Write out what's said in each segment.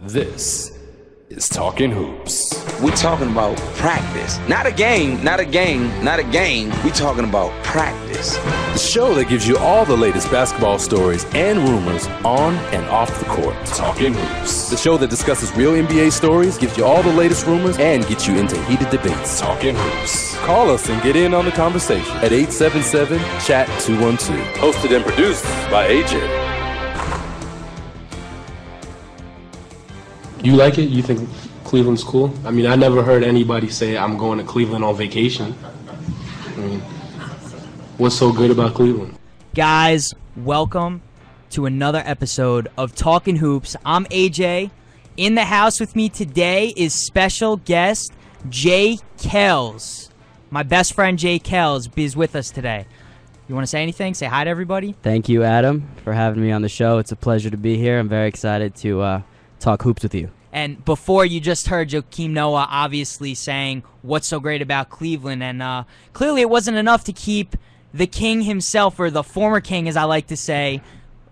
This is Talkin Hoopz. We talking about practice. Not a game. We talking about practice. The show that gives you all the latest basketball stories and rumors on and off the court. Talkin Hoopz. The show that discusses real NBA stories, gives you all the latest rumors, and gets you into heated debates. Talkin Hoopz. Call us and get in on the conversation at 877-CHAT-212. Hosted and produced by AJ. You like it? You think Cleveland's cool? I mean, I never heard anybody say, I'm going to Cleveland on vacation. I mean, what's so good about Cleveland? Guys, welcome to another episode of Talkin Hoopz. I'm AJ. In the house with me today is special guest Jay Kells. My best friend Jay Kells is with us today. You want to say anything? Say hi to everybody? Thank you, Adam, for having me on the show. It's a pleasure to be here. I'm very excited to talk hoops with you. And before, you just heard Joakim Noah obviously saying what's so great about Cleveland, and clearly it wasn't enough to keep the king himself, or the former king as I like to say,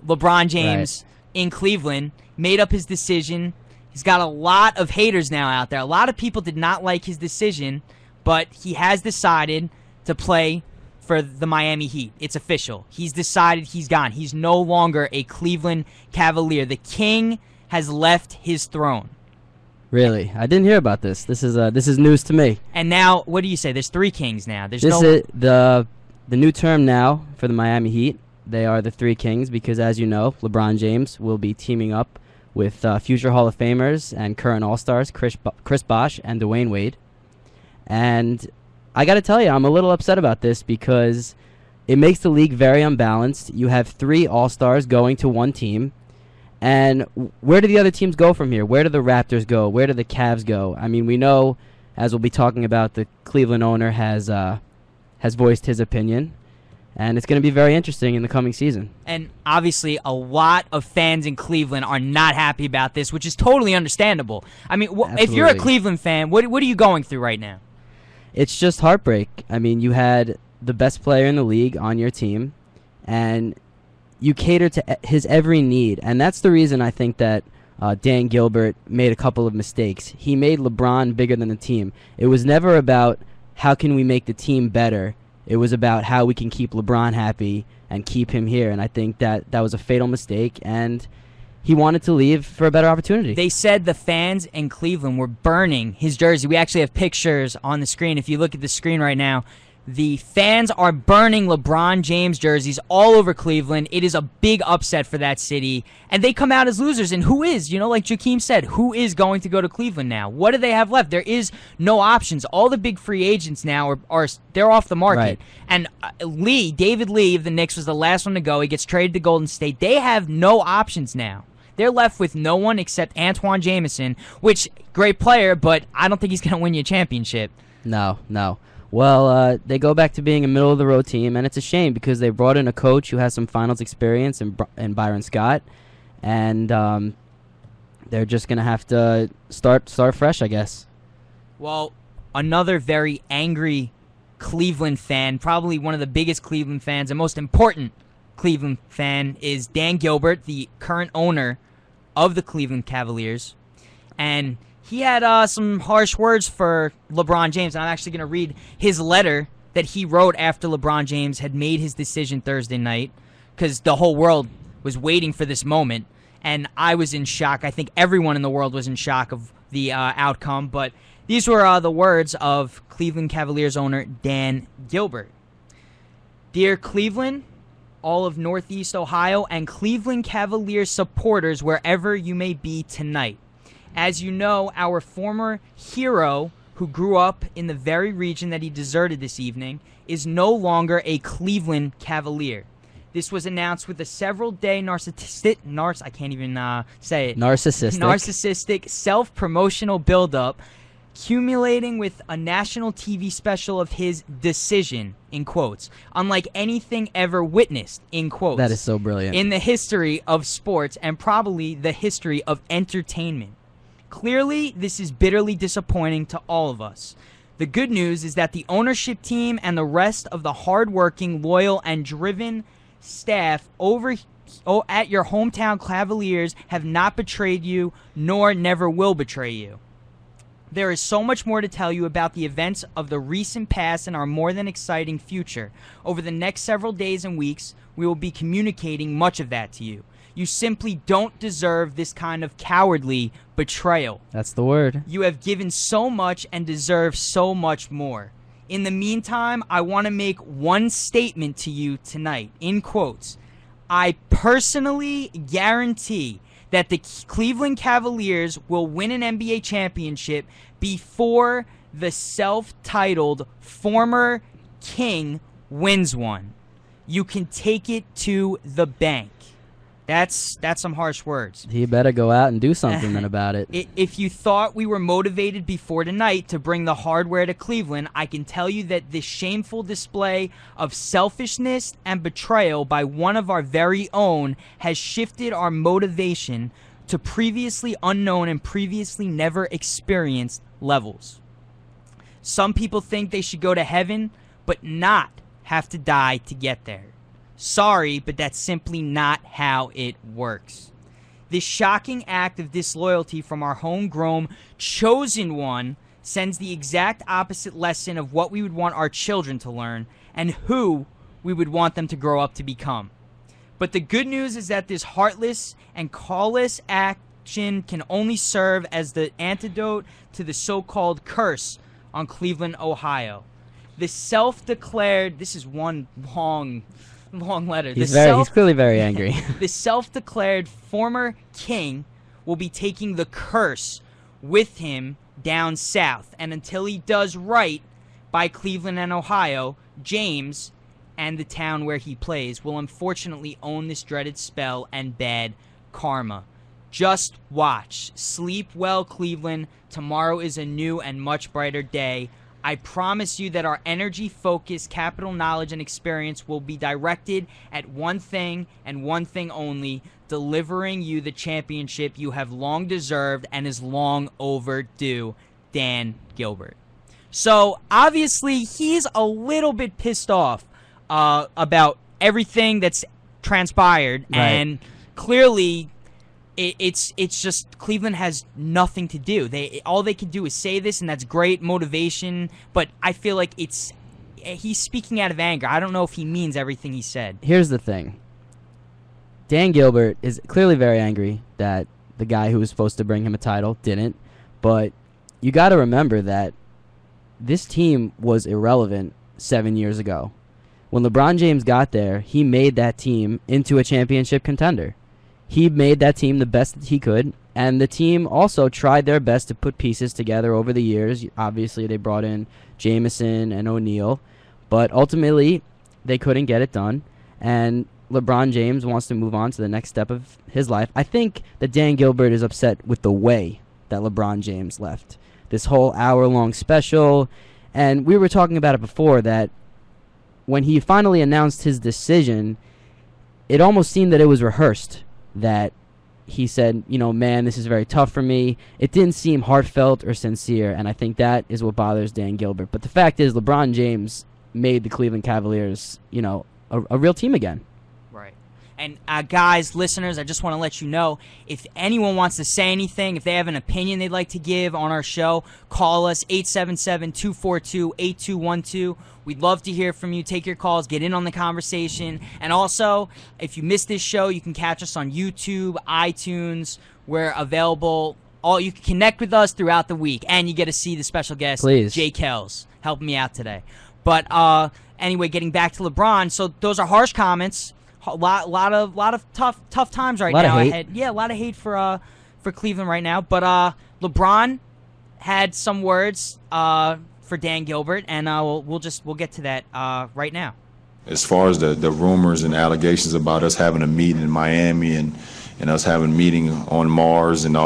LeBron James, in Cleveland. Made up his decision. He's got a lot of haters now out there. A lot of people did not like his decision, but he has decided to play for the Miami Heat. It's official. He's decided he's gone. He's no longer a Cleveland Cavalier. The king has left his throne. Really? I didn't hear about this. This is news to me. And now, what do you say? There's three kings now. There's the new term now for the Miami Heat. They are the three kings because, as you know, LeBron James will be teaming up with future Hall of Famers and current All-Stars Chris Bosh and Dwayne Wade. And I got to tell you, I'm a little upset about this because it makes the league very unbalanced. You have three All-Stars going to one team. And where do the other teams go from here? Where do the Raptors go? Where do the Cavs go? I mean, we know, as we'll be talking about, the Cleveland owner has voiced his opinion, and it's going to be very interesting in the coming season. And obviously, a lot of fans in Cleveland are not happy about this, which is totally understandable. I mean, if you're a Cleveland fan, what are you going through right now? It's just heartbreak. I mean, you had the best player in the league on your team, and you cater to his every need, and that's the reason I think that Dan Gilbert made a couple of mistakes. He made LeBron bigger than the team. It was never about how can we make the team better. It was about how we can keep LeBron happy and keep him here, and I think that was a fatal mistake, and he wanted to leave for a better opportunity. They said the fans in Cleveland were burning his jersey. We actually have pictures on the screen. If you look at the screen right now, the fans are burning LeBron James jerseys all over Cleveland. It is a big upset for that city. And they come out as losers. And who is, like Joakim said, who is going to go to Cleveland now? What do they have left? There is no options. All the big free agents now they're off the market. Right. And David Lee of the Knicks was the last one to go. He gets traded to Golden State. They have no options now. They're left with no one except Antoine Jamison, which, great player, but I don't think he's going to win you a championship. No. Well, they go back to being a middle-of-the-road team, and it's a shame because they brought in a coach who has some finals experience in Byron Scott, and they're just going to have to start fresh, I guess. Well, another very angry Cleveland fan, probably one of the biggest Cleveland fans and most important Cleveland fan, is Dan Gilbert, the current owner of the Cleveland Cavaliers, and he had some harsh words for LeBron James, and I'm actually going to read his letter that he wrote after LeBron James had made his decision Thursday night, because the whole world was waiting for this moment, and I was in shock. I think everyone in the world was in shock of the outcome, but these were the words of Cleveland Cavaliers owner Dan Gilbert. Dear Cleveland, all of Northeast Ohio, and Cleveland Cavaliers supporters wherever you may be tonight. As you know, our former hero, who grew up in the very region that he deserted this evening, is no longer a Cleveland Cavalier. This was announced with a several-day narcissistic self-promotional build-up, accumulating with a national TV special of his decision, in quotes, unlike anything ever witnessed, in quotes. That is so brilliant. In the history of sports and probably the history of entertainment. Clearly, this is bitterly disappointing to all of us. The good news is that the ownership team and the rest of the hardworking, loyal, and driven staff over at your hometown Cavaliers have not betrayed you, nor never will betray you. There is so much more to tell you about the events of the recent past and our more than exciting future. Over the next several days and weeks, we will be communicating much of that to you. You simply don't deserve this kind of cowardly betrayal. That's the word. You have given so much and deserve so much more. In the meantime, I want to make one statement to you tonight, in quotes. I personally guarantee that the Cleveland Cavaliers will win an NBA championship before the self-titled former king wins one. You can take it to the bank. That's some harsh words. He better go out and do something then about it. If you thought we were motivated before tonight to bring the hardware to Cleveland, I can tell you that this shameful display of selfishness and betrayal by one of our very own has shifted our motivation to previously unknown and previously never experienced levels. Some people think they should go to heaven, but not have to die to get there. Sorry, but that's simply not how it works. This shocking act of disloyalty from our homegrown chosen one sends the exact opposite lesson of what we would want our children to learn and who we would want them to grow up to become. But the good news is that this heartless and callous action can only serve as the antidote to the so-called curse on Cleveland, Ohio. The self-declared, this is one long letter. He's clearly very angry. The self-declared former king will be taking the curse with him down south. And until he does right by Cleveland and Ohio, James and the town where he plays will unfortunately own this dreaded spell and bad karma. Just watch. Sleep well, Cleveland. Tomorrow is a new and much brighter day. I promise you that our energy, focus, capital knowledge, and experience will be directed at one thing and one thing only, delivering you the championship you have long deserved and is long overdue, Dan Gilbert. So, obviously, he's a little bit pissed off about everything that's transpired, right. And clearly it's just Cleveland has nothing to do. All they can do is say this, and that's great motivation. But I feel like he's speaking out of anger. I don't know if he means everything he said. Here's the thing. Dan Gilbert is clearly very angry that the guy who was supposed to bring him a title didn't. But you got to remember that this team was irrelevant 7 years ago. When LeBron James got there, he made that team into a championship contender. He made that team the best that he could, and the team also tried their best to put pieces together over the years. Obviously, they brought in Jameson and O'Neal, but ultimately, they couldn't get it done, and LeBron James wants to move on to the next step of his life. I think that Dan Gilbert is upset with the way that LeBron James left. This whole hour-long special, and we were talking about it before, that when he finally announced his decision, it almost seemed that it was rehearsed. That he said, man, this is very tough for me. It didn't seem heartfelt or sincere, and I think that is what bothers Dan Gilbert. But the fact is, LeBron James made the Cleveland Cavaliers, a real team again. Right. And guys, listeners, I just want to let you know, if anyone wants to say anything, if they have an opinion they'd like to give on our show, call us 877-242-8212. We'd love to hear from you. Take your calls. Get in on the conversation. And also, if you missed this show, you can catch us on YouTube, iTunes. We're available. You can connect with us throughout the week. And you get to see the special guest, Please. Jay Kells, helping me out today. But anyway, getting back to LeBron. So those are harsh comments. A lot of tough times right now. A lot of hate for Cleveland right now. But LeBron had some words for Dan Gilbert, and we'll get to that right now. As far as the rumors and allegations about us having a meeting in Miami and us having a meeting on Mars and all